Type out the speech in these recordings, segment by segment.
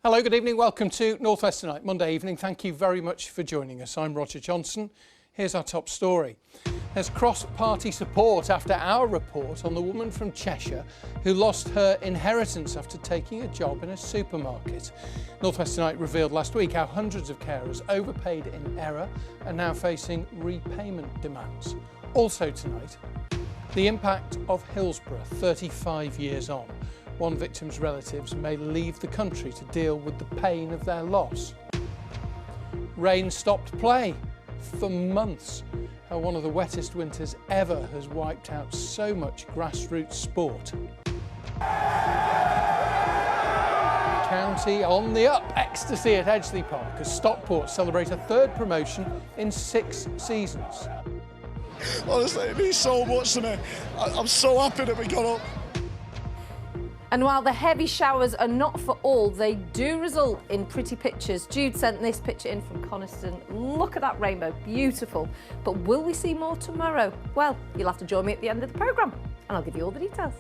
Hello, good evening. Welcome to North West Tonight, Monday evening. Thank you very much for joining us. I'm Roger Johnson. Here's our top story. There's cross-party support after our report on the woman from Cheshire who lost her inheritance after taking a job in a supermarket. North West Tonight revealed last week how hundreds of carers overpaid in error are now facing repayment demands. Also tonight, the impact of Hillsborough 35 years on. One victim's relatives may leave the country to deal with the pain of their loss. Rain stopped play for months. How one of the wettest winters ever has wiped out so much grassroots sport. County on the up. Ecstasy at Edgeley Park as Stockport celebrate a third promotion in 6 seasons. Honestly, it means so much to me. I'm so happy that we got up. And while the heavy showers are not for all, they do result in pretty pictures. Jude sent this picture in from Coniston. Look at that rainbow, beautiful. But will we see more tomorrow? Well, you'll have to join me at the end of the programme and I'll give you all the details.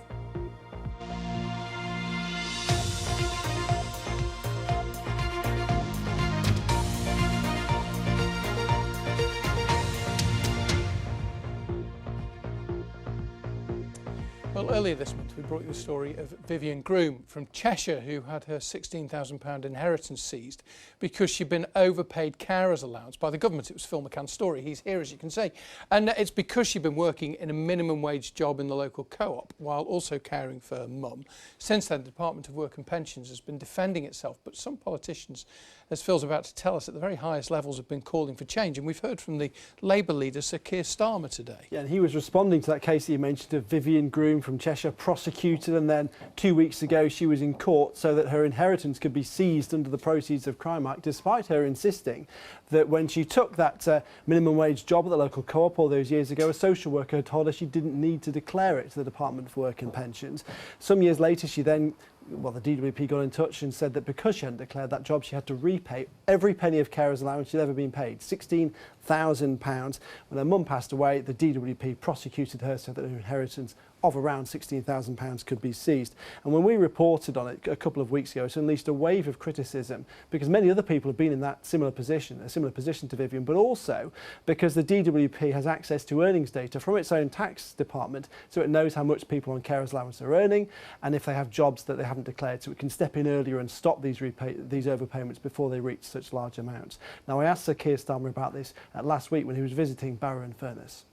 Well, earlier this month we brought you the story of Vivian Groom from Cheshire who had her £16,000 inheritance seized because she'd been overpaid carers allowance by the government. It was Phil McCann's story. He's here, as you can see. And it's because she'd been working in a minimum wage job in the local co-op while also caring for her mum. Since then, the Department of Work and Pensions has been defending itself, but some politicians, as Phil's about to tell us, at the very highest levels have been calling for change. And we've heard from the Labour leader, Sir Keir Starmer, today. Yeah, and he was responding to that case that you mentioned of Vivian Groom from Cheshire, prosecuted, and then 2 weeks ago she was in court so that her inheritance could be seized under the Proceeds of Crime Act, despite her insisting that when she took that minimum wage job at the local co-op all those years ago, a social worker had told her she didn't need to declare it to the Department of Work and Pensions. Some years later, she then, well, the DWP got in touch and said that because she hadn't declared that job, she had to repay every penny of carer's allowance she'd ever been paid, £16,000. When her mum passed away, the DWP prosecuted her so that her inheritance of around £16,000 could be seized. And when we reported on it a couple of weeks ago, it unleashed a wave of criticism because many other people have been in that similar position to Vivian, but also because the DWP has access to earnings data from its own tax department, so it knows how much people on carers allowance are earning and if they have jobs that they haven't declared, so it can step in earlier and stop these overpayments before they reach such large amounts. Now, I asked Sir Keir Starmer about this last week when he was visiting Barrow and Furness.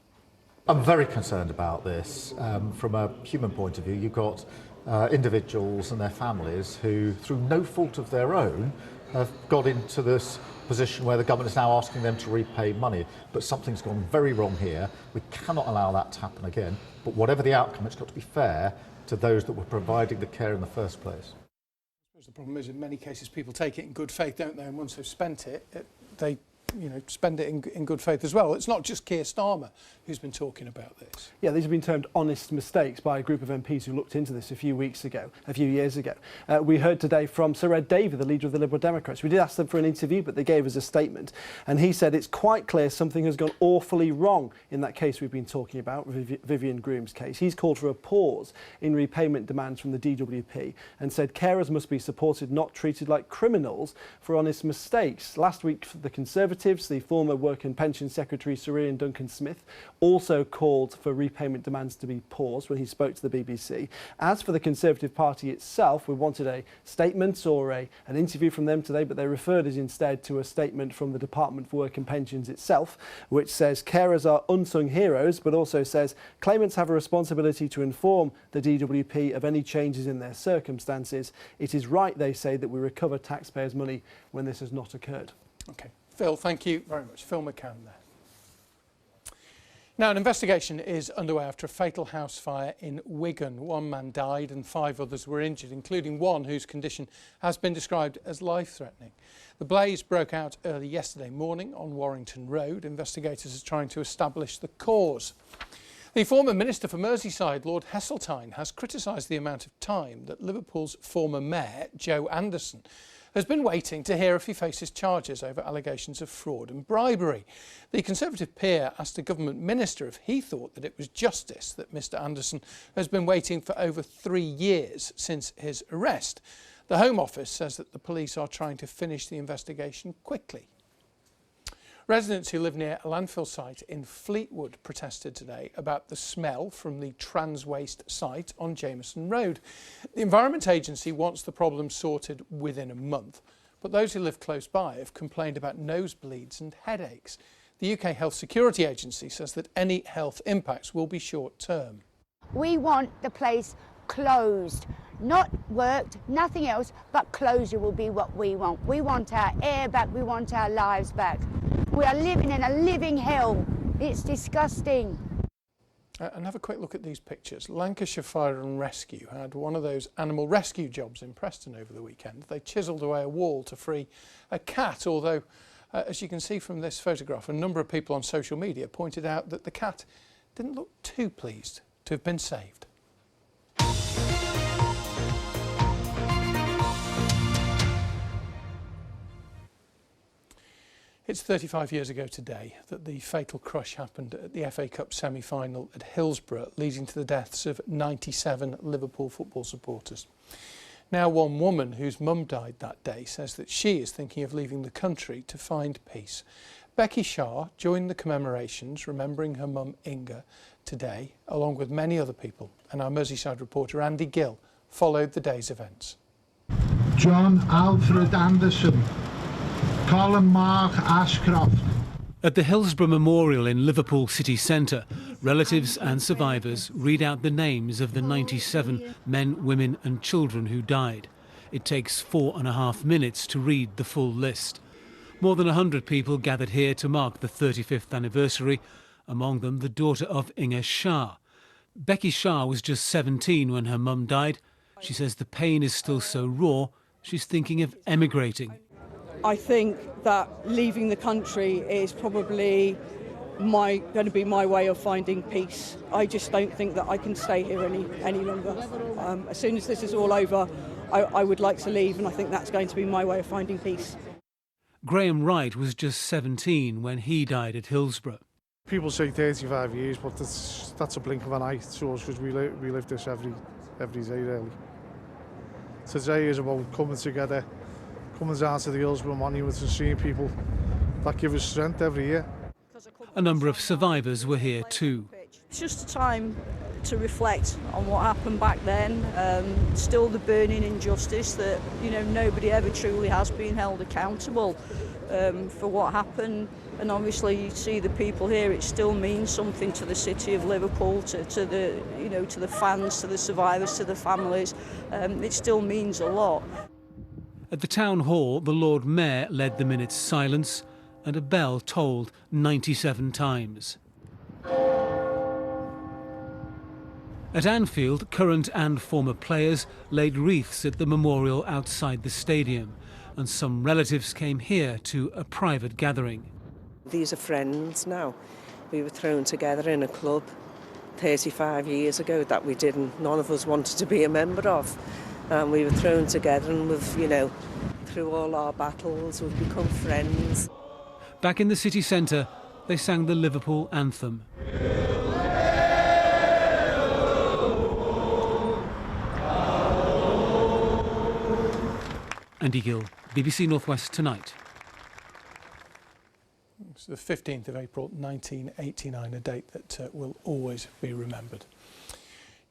I'm very concerned about this from a human point of view. You've got individuals and their families who, through no fault of their own, have got into this position where the government is now asking them to repay money. But something's gone very wrong here. We cannot allow that to happen again. But whatever the outcome, it's got to be fair to those that were providing the care in the first place. I suppose the problem is in many cases people take it in good faith, don't they? And once they've spent it, they spend it in good faith as well. It's not just Keir Starmer who's been talking about this. Yeah, these have been termed honest mistakes by a group of MPs who looked into this a few years ago. We heard today from Sir Ed Davey, the leader of the Liberal Democrats. We did ask them for an interview, but they gave us a statement. And he said it's quite clear something has gone awfully wrong in that case we've been talking about, Vivian Groom's case. He's called for a pause in repayment demands from the DWP and said carers must be supported, not treated like criminals for honest mistakes. Last week, the Conservatives, the former Work and Pension Secretary, Sir Ian Duncan-Smith, also called for repayment demands to be paused when he spoke to the BBC. As for the Conservative Party itself, we wanted a statement or an interview from them today, but they referred us instead to a statement from the Department for Work and Pensions itself, which says carers are unsung heroes, but also says claimants have a responsibility to inform the DWP of any changes in their circumstances. It is right, they say, that we recover taxpayers' money when this has not occurred. OK. Phil, thank you very much. Phil McCann there. Now, an investigation is underway after a fatal house fire in Wigan. One man died and 5 others were injured, including one whose condition has been described as life-threatening. The blaze broke out early yesterday morning on Warrington Road. Investigators are trying to establish the cause. The former Minister for Merseyside, Lord Heseltine, has criticised the amount of time that Liverpool's former Mayor, Joe Anderson, has been waiting to hear if he faces charges over allegations of fraud and bribery. The Conservative peer asked a government minister if he thought that it was justice that Mr Anderson has been waiting for over 3 years since his arrest. The Home Office says that the police are trying to finish the investigation quickly. Residents who live near a landfill site in Fleetwood protested today about the smell from the trans waste site on Jameson Road. The Environment Agency wants the problem sorted within a month, but those who live close by have complained about nosebleeds and headaches. The UK Health Security Agency says that any health impacts will be short term. We want the place closed, not worked, nothing else, but closure will be what we want. We want our air back, we want our lives back. We are living in a living hell. It's disgusting. And have a quick look at these pictures. Lancashire Fire and Rescue had one of those animal rescue jobs in Preston over the weekend. They chiselled away a wall to free a cat, although, as you can see from this photograph, a number of people on social media pointed out that the cat didn't look too pleased to have been saved. It's 35 years ago today that the fatal crush happened at the FA Cup semi-final at Hillsborough, leading to the deaths of 97 Liverpool football supporters. Now one woman whose mum died that day says that she is thinking of leaving the country to find peace. Becky Shah joined the commemorations remembering her mum Inga today, along with many other people, and our Merseyside reporter Andy Gill followed the day's events. John Alfred Anderson, Colin Mark Ashcroft. At the Hillsborough Memorial in Liverpool city centre, relatives and survivors read out the names of the 97 men, women and children who died. It takes 4.5 minutes to read the full list. More than 100 people gathered here to mark the 35th anniversary, among them the daughter of Inga Shah. Becky Shah was just 17 when her mum died. She says the pain is still so raw, she's thinking of emigrating. I think that leaving the country is probably going to be my way of finding peace. I just don't think that I can stay here any longer. As soon as this is all over, I would like to leave, and I think that's going to be my way of finding peace. Graham Wright was just 17 when he died at Hillsborough. People say 35 years, but that's a blink of an eye to us because we live this every day, really. Today is about coming together, coming down to the Hillsborough Monument and seeing people that give us strength every year. A number of survivors were here too. It's just a time to reflect on what happened back then. Still the burning injustice that, nobody ever truly has been held accountable for what happened. And obviously you see the people here, it still means something to the city of Liverpool, to the fans, to the survivors, to the families. It still means a lot. At the town hall, the Lord Mayor led the minute's silence and a bell tolled 97 times. At Anfield, current and former players laid wreaths at the memorial outside the stadium, and some relatives came here to a private gathering. These are friends now. We were thrown together in a club 35 years ago that none of us wanted to be a member of. We were thrown together and we've, through all our battles, we've become friends. Back in the city centre, they sang the Liverpool anthem. Andy Gill, BBC North West Tonight. It's the 15th of April 1989, a date that will always be remembered.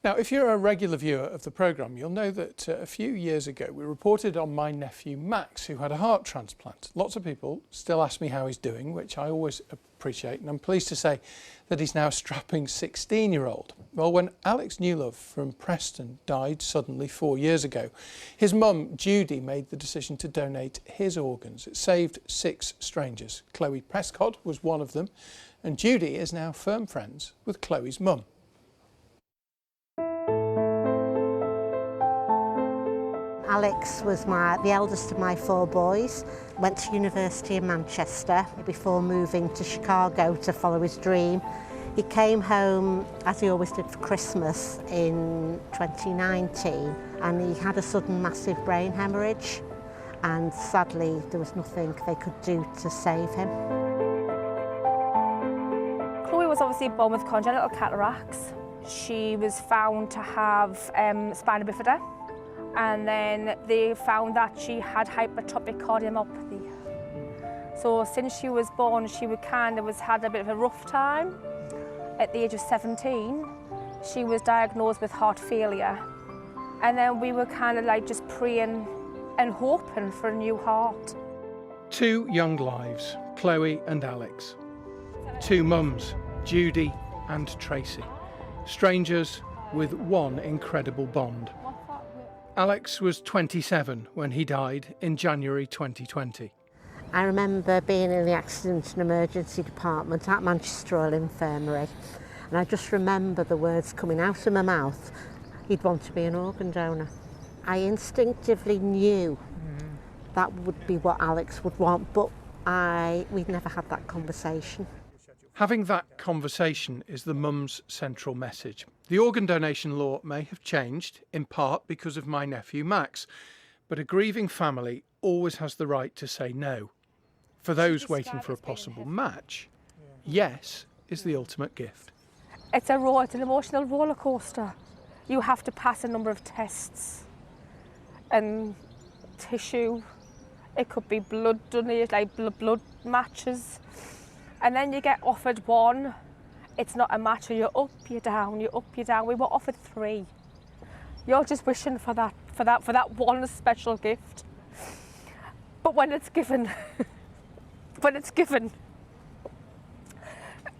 Now, if you're a regular viewer of the programme, you'll know that a few years ago we reported on my nephew Max, who had a heart transplant. Lots of people still ask me how he's doing, which I always appreciate, and I'm pleased to say that he's now a strapping 16-year-old. Well, when Alex Newlove from Preston died suddenly 4 years ago, his mum, Judy, made the decision to donate his organs. It saved 6 strangers. Chloe Prescott was one of them, and Judy is now firm friends with Chloe's mum. Alex was the eldest of my 4 boys, went to university in Manchester before moving to Chicago to follow his dream. He came home, as he always did, for Christmas in 2019, and he had a sudden massive brain hemorrhage, and sadly there was nothing they could do to save him. Chloe was obviously born with congenital cataracts. She was found to have spina bifida, and then they found that she had hypertrophic cardiomyopathy. So since she was born, she would had a bit of a rough time. At the age of 17, she was diagnosed with heart failure. And then we were kind of like just praying and hoping for a new heart. 2 young lives, Chloe and Alex. 2 mums, Judy and Tracy. Strangers with one incredible bond. Alex was 27 when he died in January 2020. I remember being in the accident and emergency department at Manchester Royal Infirmary, and I just remember the words coming out of my mouth, he'd want to be an organ donor. I instinctively knew that would be what Alex would want, but we'd never had that conversation. Having that conversation is the mum's central message. The organ donation law may have changed, in part because of my nephew Max, but a grieving family always has the right to say no. For those waiting for a possible match, yes is the ultimate gift. It's an emotional roller coaster. You have to pass a number of tests and tissue. It could be blood donation, like blood matches. And then you get offered one. It's not a match, you're up, you're down, you're up, you're down. We were offered 3. You're just wishing for that one special gift. But when it's given,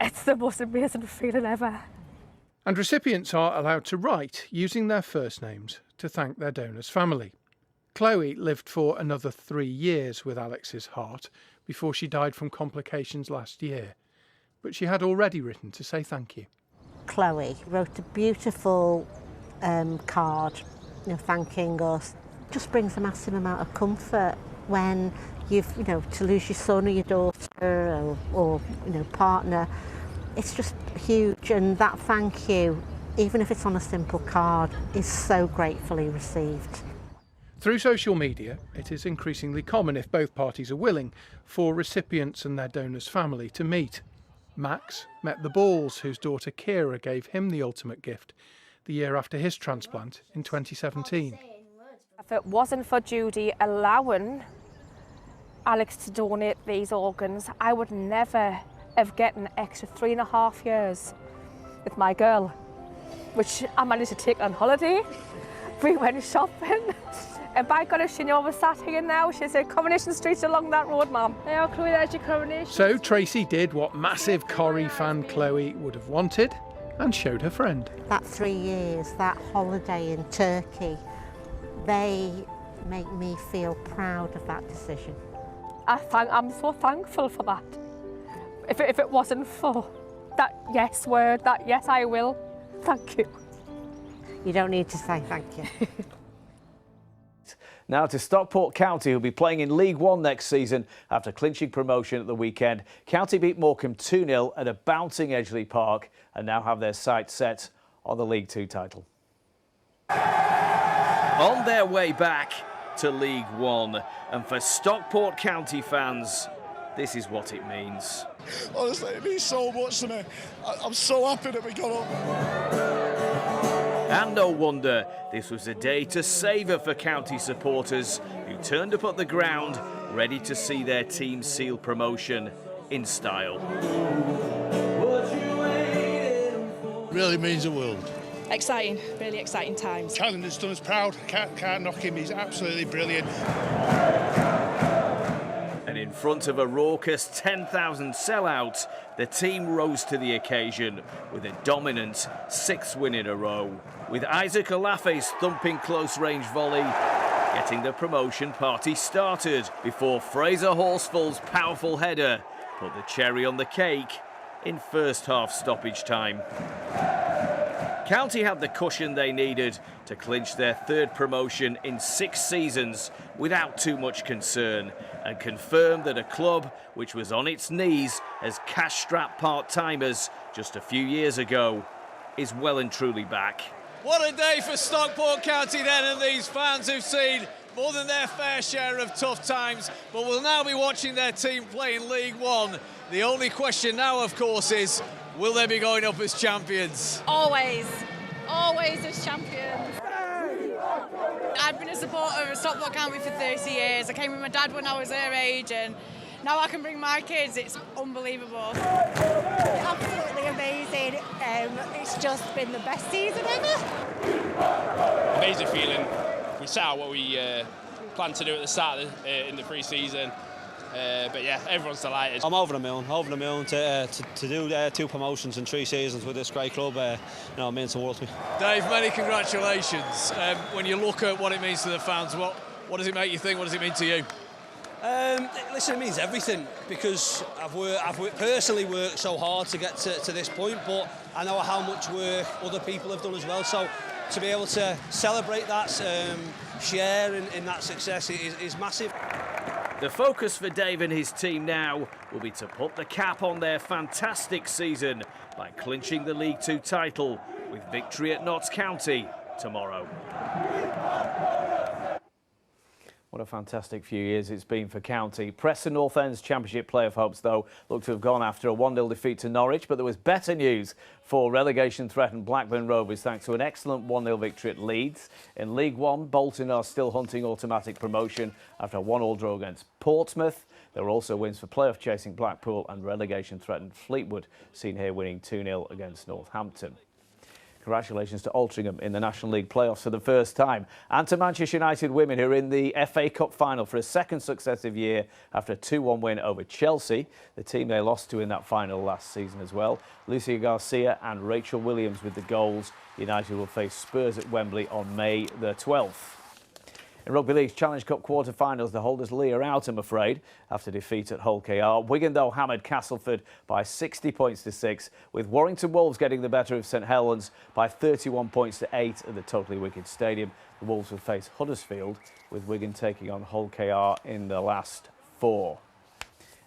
it's the most amazing feeling ever. And recipients are allowed to write using their first names to thank their donor's family. Chloe lived for another 3 years with Alex's heart before she died from complications last year. But she had already written to say thank you. Chloe wrote a beautiful card, thanking us. Just brings a massive amount of comfort when you've, to lose your son or your daughter or partner. It's just huge, and that thank you, even if it's on a simple card, is so gratefully received. Through social media, it is increasingly common, if both parties are willing, for recipients and their donor's family to meet. Max met the Balls, whose daughter Kira gave him the ultimate gift the year after his transplant in 2017. If it wasn't for Judy allowing Alex to donate these organs, I would never have gotten an extra 3.5 years with my girl, which I managed to take on holiday. We went shopping, and by God, if she knew I was sat here now, she said, Coronation Street's along that road, Mum. Yeah, Chloe, there's your Coronation. So Tracy did what massive Corrie fan Chloe would have wanted and showed her friend. That 3 years, that holiday in Turkey, they make me feel proud of that decision. I'm so thankful for that. If it wasn't for that yes word, that yes I will, thank you. You don't need to say thank you. Now to Stockport County, who'll be playing in League One next season after clinching promotion at the weekend. County beat Morecambe 2-0 at a bouncing Edgeley Park and now have their sights set on the League Two title. On their way back to League One, and for Stockport County fans, this is what it means. Honestly, it means so much to me. I'm so happy that we got up. And no wonder, this was a day to savour for county supporters who turned up at the ground ready to see their team seal promotion in style. Really means the world. Exciting, really exciting times. Calendar's done us proud, can't knock him, he's absolutely brilliant. And in front of a raucous 10,000 sellout, the team rose to the occasion with a dominant 6th win in a row, with Isaac Olafe's thumping close-range volley getting the promotion party started before Fraser Horsfall's powerful header put the cherry on the cake in first half stoppage time. County had the cushion they needed to clinch their 3rd promotion in 6 seasons without too much concern, and confirmed that a club which was on its knees as cash-strapped part-timers just a few years ago is well and truly back. What a day for Stockport County then, and these fans who've seen more than their fair share of tough times, but will now be watching their team play in League One. The only question now, of course, is will they be going up as champions? Always as champions. I've been a supporter of Stockport County for 30 years. I came with my dad when I was their age, and now I can bring my kids. It's unbelievable. Absolutely amazing. It's just been the best season ever. Amazing feeling. We set out what we planned to do at the start in the pre-season. But yeah, everyone's delighted. I'm over the moon to do 2 promotions in 3 seasons with this great club. It means the world to me. Dave, many congratulations. When you look at what it means to the fans, what does it make you think? What does it mean to you? Listen, it means everything, because I've personally worked so hard to get to this point, but I know how much work other people have done as well. So to be able to celebrate that, share in that success is massive. The focus for Dave and his team now will be to put the cap on their fantastic season by clinching the League 2 title with victory at Notts County tomorrow. What a fantastic few years it's been for County. Preston North End's Championship playoff hopes, though, look to have gone after a 1-0 defeat to Norwich, but there was better news for relegation-threatened Blackburn Rovers thanks to an excellent 1-0 victory at Leeds. In League One, Bolton are still hunting automatic promotion after a 1-1 draw against Portsmouth. There were also wins for playoff-chasing Blackpool and relegation-threatened Fleetwood, seen here winning 2-0 against Northampton. Congratulations to Altrincham in the National League playoffs for the first time, and to Manchester United women, who are in the FA Cup final for a second successive year after a 2-1 win over Chelsea, the team they lost to in that final last season as well. Lucia Garcia and Rachel Williams with the goals. United will face Spurs at Wembley on May the 12th. In Rugby League's Challenge Cup quarter-finals, the holders Lee are out, I'm afraid, after defeat at Hull KR. Wigan, though, hammered Castleford by 60 points to 6, with Warrington Wolves getting the better of St Helens by 31 points to 8 at the Totally Wicked Stadium. The Wolves will face Huddersfield, with Wigan taking on Hull KR in the last 4.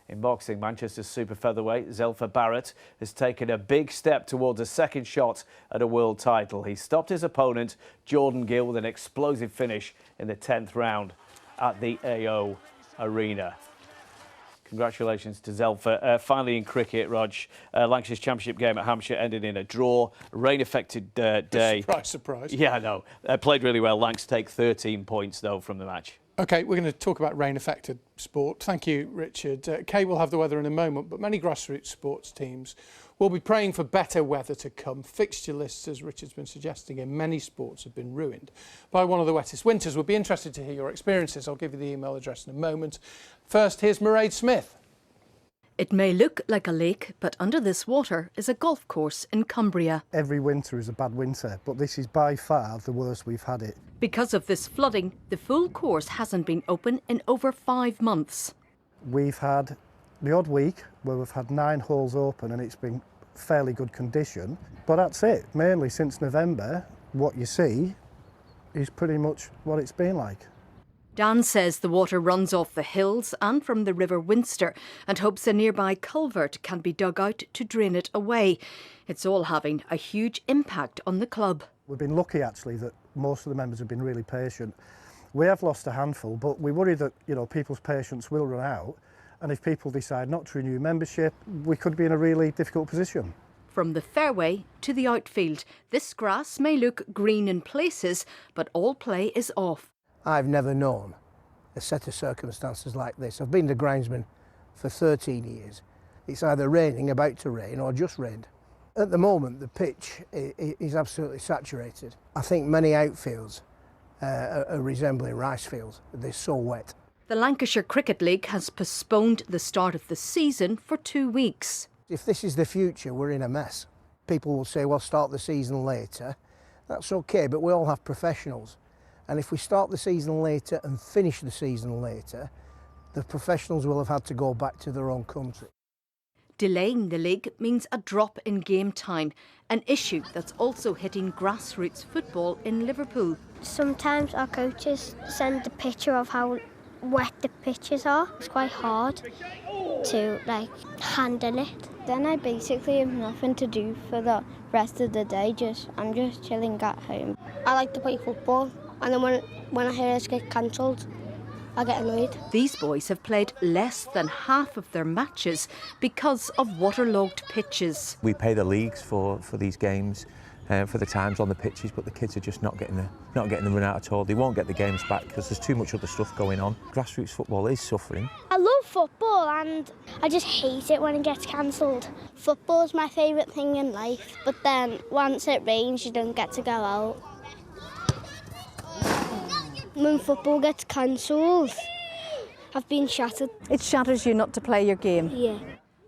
In boxing, Manchester's super featherweight Zelfa Barrett has taken a big step towards a second shot at a world title. He stopped his opponent, Jordan Gill, with an explosive finish in the 10th round at the AO Arena. Congratulations to Zelfa. Finally in cricket, Rog, Lancashire's Championship game at Hampshire ended in a draw. Rain-affected day. Surprise, surprise. Yeah, I know. Played really well. Lancs take 13 points, though, from the match. OK, we're going to talk about rain-affected sport. Thank you, Richard. Kay will have the weather in a moment, but many grassroots sports teams will be praying for better weather to come. Fixture lists, as Richard's been suggesting, in many sports have been ruined by one of the wettest winters. We'll be interested to hear your experiences. I'll give you the email address in a moment. First, here's Mairead Smith. It may look like a lake, but under this water is a golf course in Cumbria. Every winter is a bad winter, but this is by far the worst we've had it. Because of this flooding, the full course hasn't been open in over 5 months. We've had the odd week where we've had 9 holes open and it's been fairly good condition, but that's it. Mainly since November, what you see is pretty much what it's been like. Dan says the water runs off the hills and from the River Winster and hopes a nearby culvert can be dug out to drain it away. It's all having a huge impact on the club. We've been lucky actually that most of the members have been really patient. We have lost a handful, but we worry that people's patience will run out, and if people decide not to renew membership, we could be in a really difficult position. From the fairway to the outfield, this grass may look green in places, but all play is off. I've never known a set of circumstances like this. I've been the groundsman for 13 years. It's either raining, about to rain, or just rained. At the moment, the pitch is absolutely saturated. I think many outfields are resembling rice fields. They're so wet. The Lancashire Cricket League has postponed the start of the season for 2 weeks. If this is the future, we're in a mess. People will say, well, start the season later. That's okay, but we all have professionals. And if we start the season later and finish the season later, the professionals will have had to go back to their own country. Delaying the league means a drop in game time, an issue that's also hitting grassroots football in Liverpool. Sometimes our coaches send a picture of how wet the pitches are. It's quite hard to handle it. Then I basically have nothing to do for the rest of the day. I'm just chilling at home. I like to play football, and then when I hear it get cancelled, I get annoyed. These boys have played less than half of their matches because of waterlogged pitches. We pay the leagues for these games, for the times on the pitches, but the kids are just not getting the run out at all. They won't get the games back because there's too much other stuff going on. Grassroots football is suffering. I love football and I just hate it when it gets cancelled. Football's my favourite thing in life, but then once it rains you don't get to go out. When football gets cancelled, I've been shattered. It shatters you not to play your game. Yeah.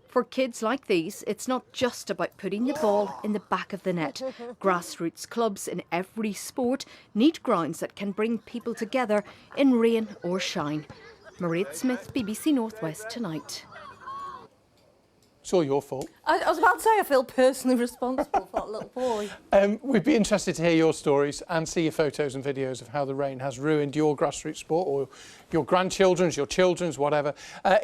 For kids like these, it's not just about putting the ball in the back of the net. Grassroots clubs in every sport need grounds that can bring people together in rain or shine. Mairead Smith, BBC North West Tonight. It's all your fault. I was about to say I feel personally responsible for that little boy. We'd be interested to hear your stories and see your photos and videos of how the rain has ruined your grassroots sport or your grandchildren's, your children's, whatever.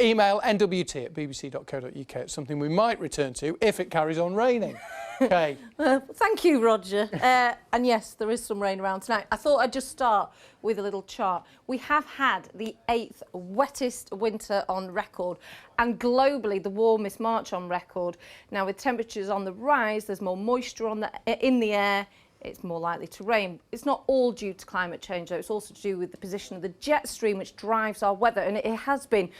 Email nwt@bbc.co.uk. It's something we might return to if it carries on raining. Okay. Thank you, Roger. And yes, there is some rain around tonight. I thought I'd just start with a little chart. We have had the 8th wettest winter on record and globally the warmest March on record. Now, with temperatures on the rise, there's more moisture in the air. It's more likely to rain. It's not all due to climate change, though. It's also to do with the position of the jet stream, which drives our weather, and it has been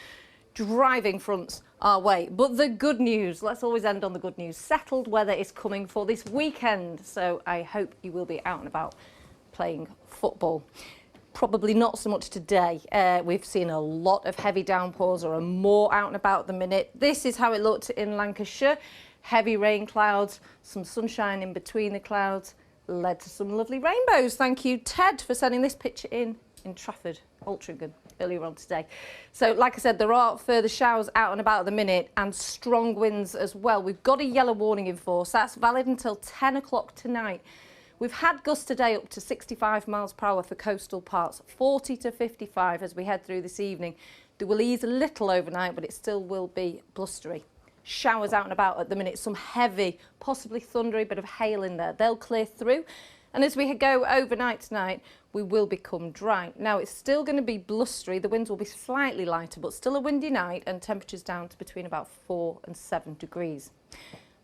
driving fronts our way. But the good news, let's always end on the good news. Settled weather is coming for this weekend, so I hope you will be out and about playing football. Probably not so much today. We've seen a lot of heavy downpours or are more out and about at the minute. This is how it looked in Lancashire. Heavy rain clouds, some sunshine in between the clouds, led to some lovely rainbows. Thank you, Ted, for sending this picture in Trafford, Altrincham, earlier on today. So, like I said, there are further showers out and about at the minute and strong winds as well. We've got a yellow warning in force. That's valid until 10 o'clock tonight. We've had gusts today up to 65 miles per hour for coastal parts, 40 to 55 as we head through this evening. They will ease a little overnight, but it still will be blustery. Showers out and about at the minute, some heavy, possibly thundery, bit of hail in there. They'll clear through. And as we go overnight tonight, we will become dry. Now, it's still going to be blustery. The winds will be slightly lighter, but still a windy night and temperatures down to between about 4 and 7 degrees.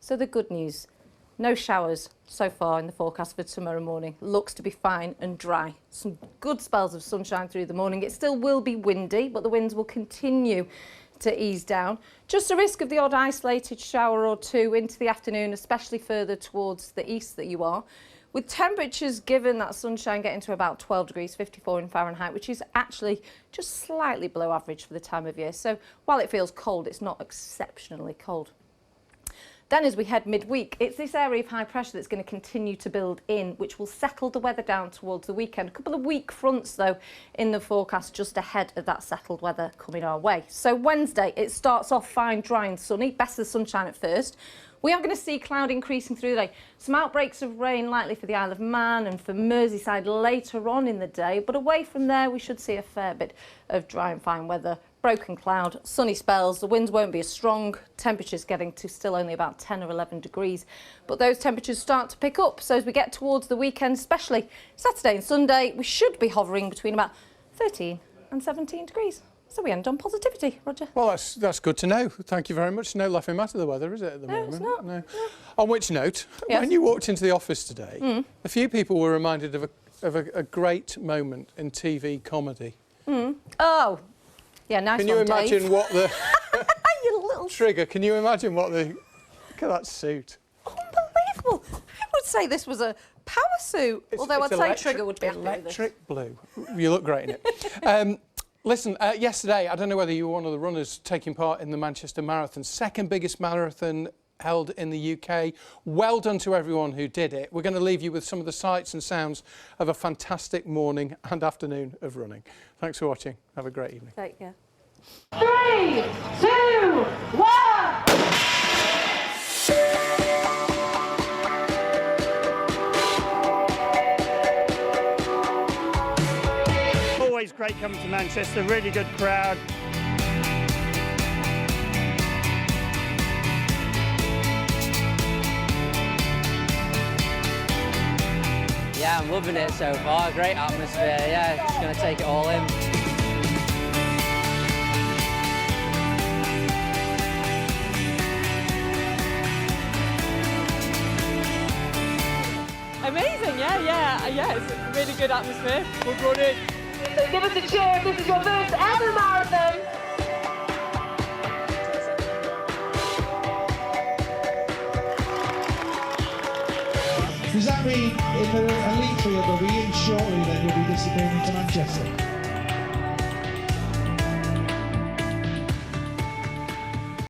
So the good news, no showers so far in the forecast for tomorrow morning. Looks to be fine and dry. Some good spells of sunshine through the morning. It still will be windy, but the winds will continue to ease down. Just a risk of the odd isolated shower or two into the afternoon, especially further towards the east that you are. With temperatures, given that sunshine, getting to about 12 degrees, 54 in Fahrenheit, which is actually just slightly below average for the time of year. So while it feels cold, it's not exceptionally cold. Then as we head midweek, it's this area of high pressure that's going to continue to build in, which will settle the weather down towards the weekend. A couple of weak fronts, though, in the forecast just ahead of that settled weather coming our way. So Wednesday, it starts off fine, dry and sunny, best of the sunshine at first. We are going to see cloud increasing through the day. Some outbreaks of rain likely for the Isle of Man and for Merseyside later on in the day, but away from there we should see a fair bit of dry and fine weather. Broken cloud, sunny spells, the winds won't be as strong, temperatures getting to still only about 10 or 11 degrees. But those temperatures start to pick up, so as we get towards the weekend, especially Saturday and Sunday, we should be hovering between about 13 and 17 degrees. So we end on positivity, Roger. Well, that's good to know. Thank you very much. No laughing matter the weather, is it, at the moment? It's not. No. On which note, yes. When you walked into the office today, a few people were reminded of a great moment in TV comedy. Oh, yeah, nice Can one, you imagine Dave. what the You little Trigger? Can you imagine what the? Look at that suit. Unbelievable. I would say this was a power suit, although I'd say Trigger would be happy with this. Electric blue. You look great in it. Listen, yesterday, I don't know whether you were one of the runners taking part in the Manchester Marathon, second biggest marathon held in the UK. Well done to everyone who did it. We're going to leave you with some of the sights and sounds of a fantastic morning and afternoon of running. Thanks for watching. Have a great evening. Take care. 3, 2, 1. Always great coming to Manchester, really good crowd. Yeah, I'm loving it so far, great atmosphere, yeah, just going to take it all in. Yeah, it's a really good atmosphere. Good running. So give us a cheer if this is your first ever marathon. Does that mean in the Elite Field they'll be in shortly then you'll be disappearing into Manchester?